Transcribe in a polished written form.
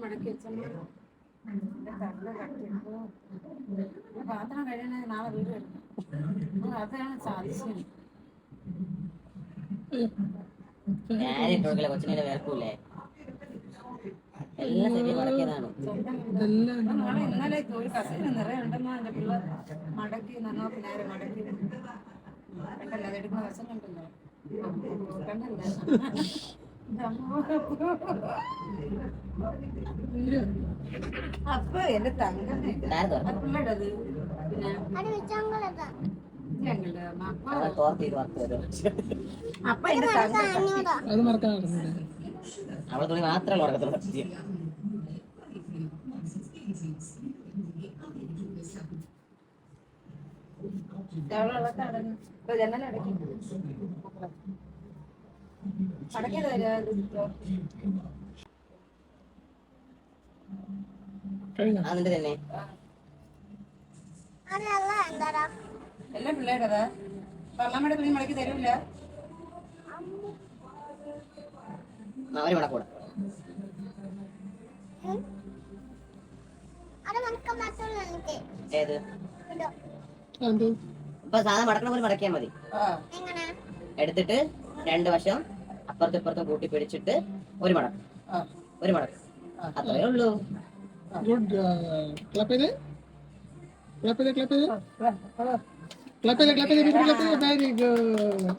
മടക്കി വെച്ചോ പാത്രം കഴിയണേ നാളെ വീട് വരുന്നു അതാണ് സാധിച്ചത്. കൊച്ചിനെ വേർക്കൂലേ എല്ലാം ശരി മടക്കിയതാണ്. ഇന്നലെ ഒരു കസേര നിറയെ ഉണ്ടെന്നോ എന്റെ പിള്ളേർ മടക്കി നന്നോക്ക് നേരെ മടക്കി കണ്ടല്ലോ അതെടുക്കുന്ന വശം കണ്ടല്ലോ കണ്ടല്ലോ അപ്പൊ എന്റെ തങ്കമ്മ പിള്ളേടത് അപ്പൊ എന്റെ അവളെ തുണി മാത്രമല്ല ഉറക്കത്തുള്ളൂ. ജനലടക്കി അടക്കിയത് അതിന്റെ തന്നെ എല്ലാം പിള്ളേടതാ പള്ളമ്മയുടെ തുണി മടക്കി തരൂല. അവര് മടക്കൂടെ ഏത് ഇപ്പൊ സാധനം മടക്കണ പോലെ മടക്കിയാ മതി. എടുത്തിട്ട് രണ്ട് വശം അപ്പുറത്തും ഇപ്പുറത്തും കൂട്ടി പിടിച്ചിട്ട് ഒരു മടക്ക് അത്രേ ഉള്ളൂ. ഗുഡ്. ക്ലപ്പ് ചെയ്ത് വെരി ഗുഡ്.